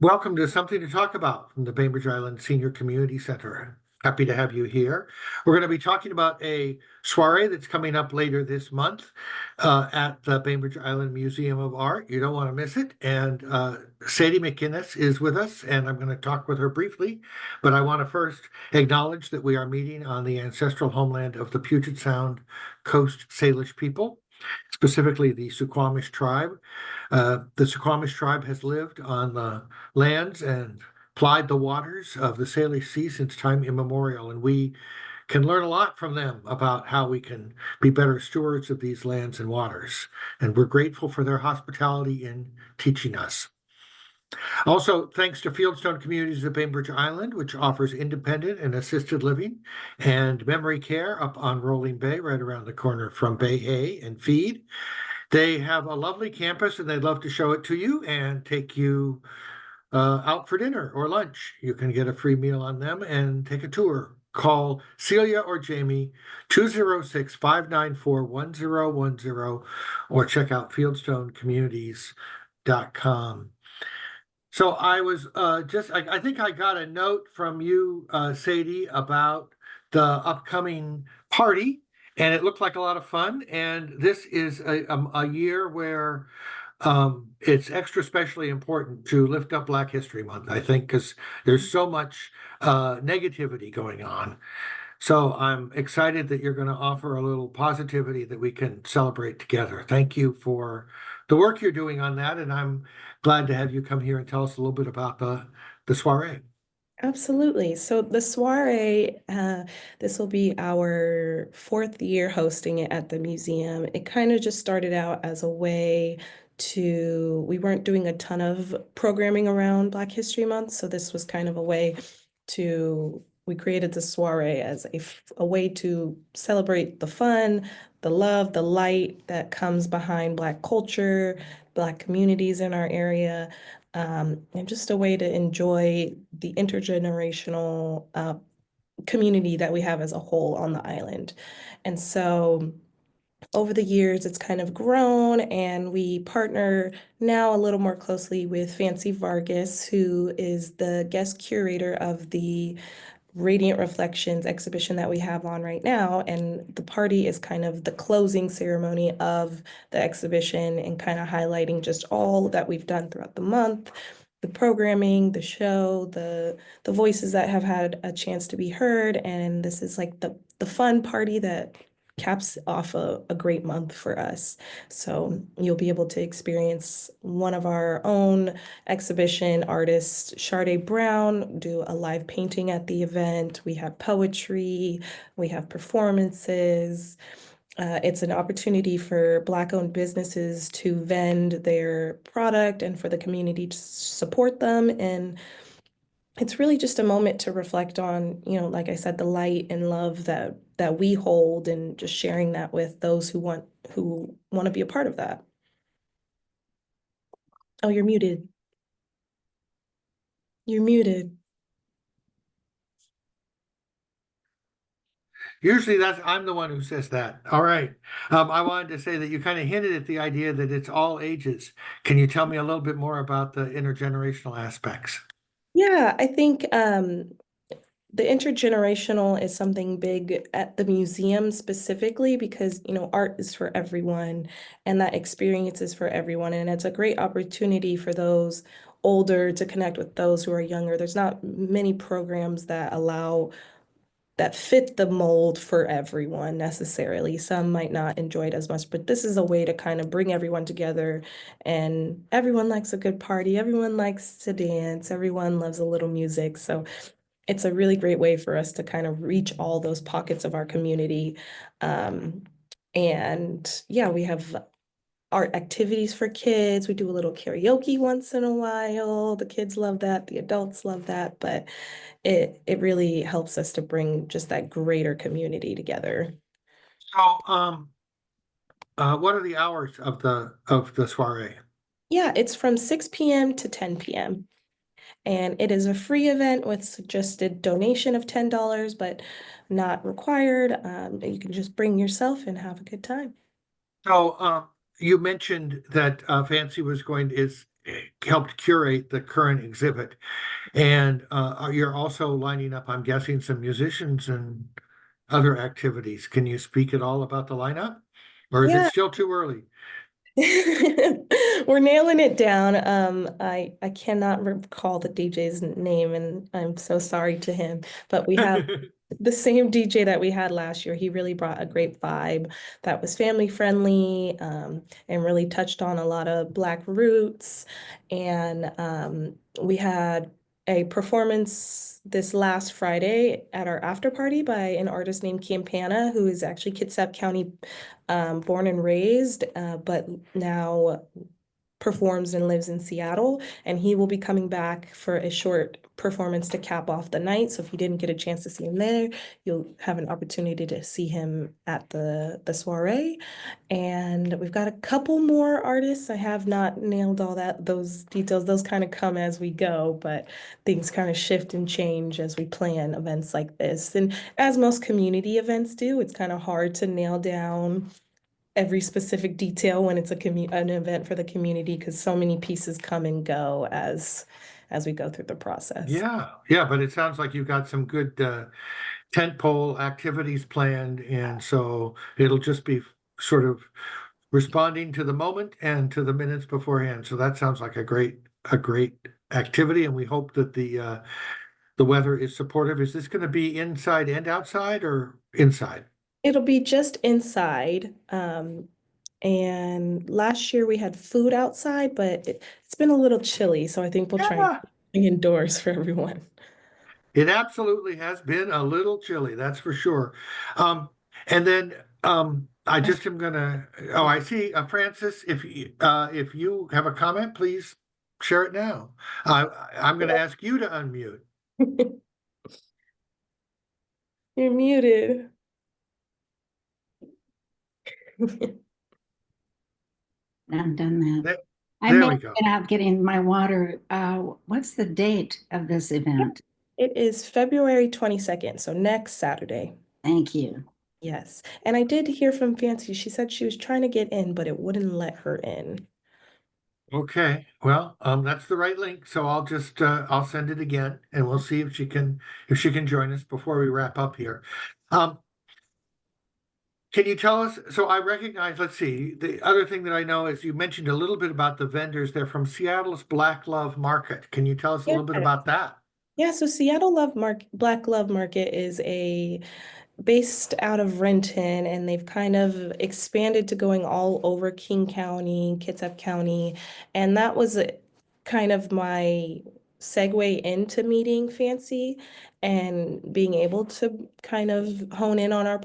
Welcome to Something to Talk About from the Bainbridge Island Senior Community Center. Happy to have you here. We're going to be talking about a soiree that's coming up later this month at the Bainbridge Island Museum of Art. You don't want to miss it. And Sade McInnis is with us, and I'm going to talk with her briefly. But I want to first acknowledge that we are meeting on the ancestral homeland of the Puget Sound Coast Salish people, specifically the Suquamish tribe. The Suquamish tribe has lived on the lands and plied the waters of the Salish Sea since time immemorial, and we can learn a lot from them about how we can be better stewards of these lands and waters. And we're grateful for their hospitality in teaching us. Also, thanks to Fieldstone Communities of Bainbridge Island, which offers independent and assisted living and memory care up on Rolling Bay, right around the corner from Bay A and Feed. They have a lovely campus and they'd love to show it to you and take you out for dinner or lunch. You can get a free meal on them and take a tour. Call Celia or Jamie 206-594-1010 or check out fieldstonecommunities.com. So I was I think I got a note from you, Sadie, about the upcoming party, and it looked like a lot of fun. And this is a year where it's extra specially important to lift up Black History Month, I think, because there's so much negativity going on. So I'm excited that you're going to offer a little positivity that we can celebrate together. Thank you for the work you're doing on that, and I'm glad to have you come here and tell us a little bit about the soiree. Absolutely. So the soiree, this will be our fourth year hosting it at the museum. It kind of just started out as a way we weren't doing a ton of programming around Black History Month, so this was kind of a way we created the soiree as a way to celebrate the fun, the love, the light that comes behind Black culture, Black communities in our area, and just a way to enjoy the intergenerational community that we have as a whole on the island. And so over the years, it's kind of grown, and we partner now a little more closely with Fancy Vargas, who is the guest curator of the Radiant Reflections exhibition that we have on right now. And the party is kind of the closing ceremony of the exhibition and kind of highlighting just all that we've done throughout the month, the programming, the show, the voices that have had a chance to be heard. And this is like the fun party that caps off a great month for us. So you'll be able to experience one of our own exhibition artists, Sade Brown, do a live painting at the event. We have poetry, we have performances. It's an opportunity for Black-owned businesses to vend their product and for the community to support them. And it's really just a moment to reflect on, like I said, the light and love that we hold, and just sharing that with those who want to be a part of that. Oh, you're muted. You're muted. Usually I'm the one who says that. All right. I wanted to say that you kind of hinted at the idea that it's all ages. Can you tell me a little bit more about the intergenerational aspects? Yeah, I think the intergenerational is something big at the museum specifically because, art is for everyone and that experience is for everyone. And it's a great opportunity for those older to connect with those who are younger. There's not many programs that fit the mold for everyone necessarily. Some might not enjoy it as much, but this is a way to kind of bring everyone together. And everyone likes a good party, everyone likes to dance, everyone loves a little music. So it's a really great way for us to kind of reach all those pockets of our community. Um, and yeah, we have art activities for kids. We do a little karaoke once in a while. The kids love that, the adults love that, but it really helps us to bring just that greater community together. So, what are the hours of the soiree? Yeah, it's from 6 p.m. to 10 p.m. And it is a free event with suggested donation of $10, but not required. You can just bring yourself and have a good time. So, you mentioned that Fancy was helped curate the current exhibit. And you're also lining up, I'm guessing, some musicians and other activities. Can you speak at all about the lineup? Or is it Yeah. still too early? We're nailing it down. I cannot recall the DJ's name, and I'm so sorry to him. But we have the same DJ that we had last year. He really brought a great vibe that was family friendly, and really touched on a lot of Black roots. And we had a performance this last Friday at our after party by an artist named Campana, who is actually Kitsap County born and raised, but now performs and lives in Seattle. And he will be coming back for a short performance to cap off the night. So if you didn't get a chance to see him there, you'll have an opportunity to see him at the soiree. And we've got a couple more artists. I have not nailed all those details. Those kind of come as we go, but things kind of shift and change as we plan events like this. And as most community events do, it's kind of hard to nail down every specific detail when it's an event for the community because so many pieces come and go as we go through the process. Yeah, yeah, but it sounds like you've got some good tentpole activities planned, and so it'll just be sort of responding to the moment and to the minutes beforehand. So that sounds like a great activity, and we hope that the weather is supportive. Is this going to be inside and outside or inside? It'll be just inside. And last year we had food outside, but it's been a little chilly, so I think we'll try and Yeah, keep it indoors for everyone. it absolutely has been a little chilly, that's for sure. Um, and then I just am gonna. Oh, I see, Francis. If you have a comment, please share it now. I'm going to ask you to unmute. You're muted. I've done that. There, I there may we have go. been out getting my water. What's the date of this event? It is February 22nd, so next Saturday. Thank you. Yes. And I did hear from Fancy. She said she was trying to get in, but it wouldn't let her in. Okay, well, that's the right link, so I'll send it again, and we'll see if she can join us before we wrap up here. Um, can you tell us? So I recognize. Let's see. The other thing that I know is you mentioned a little bit about the vendors. They're from Seattle's Black Love Market. Can you tell us a Yeah. little bit about that? Yeah, so Black Love Market is a based out of Renton, and they've kind of expanded to going all over King County, Kitsap County, and that was kind of my segue into meeting Fancy and being able to kind of hone in on our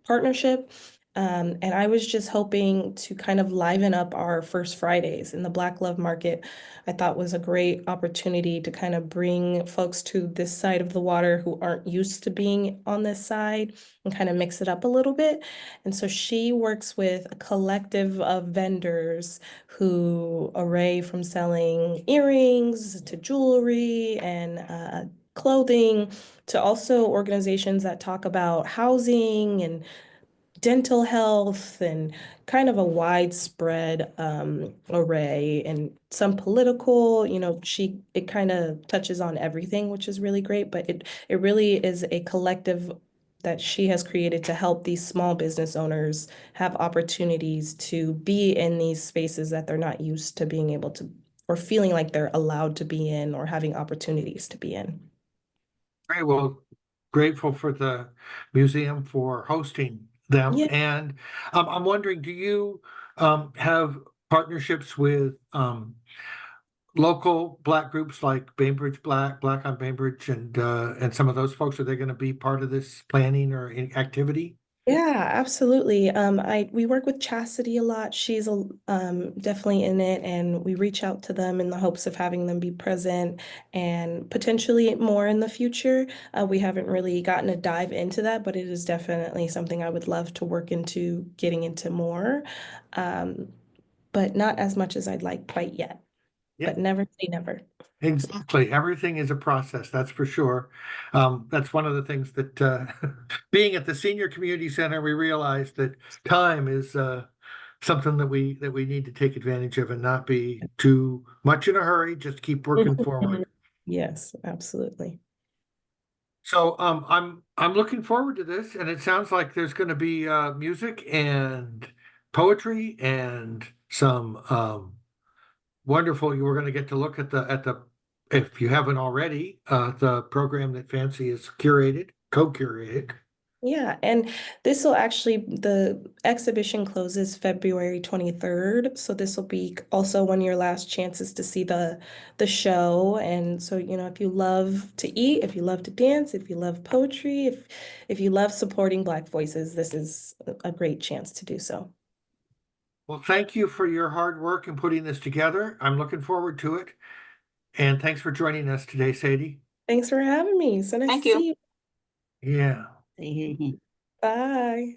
partnership. And I was just hoping to kind of liven up our first Fridays in the Black Love Market. I thought was a great opportunity to kind of bring folks to this side of the water who aren't used to being on this side and kind of mix it up a little bit. And so she works with a collective of vendors who array from selling earrings to jewelry and clothing to also organizations that talk about housing and dental health and kind of a widespread array and some political, it kind of touches on everything, which is really great, but it really is a collective that she has created to help these small business owners have opportunities to be in these spaces that they're not used to being able to or feeling like they're allowed to be in or having opportunities to be in. Very well. Grateful for the museum for hosting them, Yeah. and I'm wondering, do you have partnerships with local Black groups like Bainbridge Black on Bainbridge, and some of those folks? Are they going to be part of this planning or activity? Yeah, absolutely. We work with Chastity a lot. She's definitely in it, and we reach out to them in the hopes of having them be present and potentially more in the future. We haven't really gotten a dive into that, but it is definitely something I would love to work into getting into more, um, but not as much as I'd like quite yet. Yeah, But never say never. exactly. Everything is a process, that's for sure. That's one of the things that being at the Senior Community Center, we realized that time is something that we need to take advantage of and not be too much in a hurry, just keep working forward. Yes, absolutely. So I'm looking forward to this, and it sounds like there's going to be music and poetry and some wonderful. You were going to get to look at the if you haven't already the program that Fancy has co-curated. Yeah, and the exhibition closes February 23rd, so this will be also one of your last chances to see the show. And so, if you love to eat, if you love to dance, if you love poetry, if you love supporting Black voices, this is a great chance to do so. Well, thank you for your hard work in putting this together. I'm looking forward to it. And thanks for joining us today, Sadie. Thanks for having me. So nice Thank to you. see you. Yeah. Bye.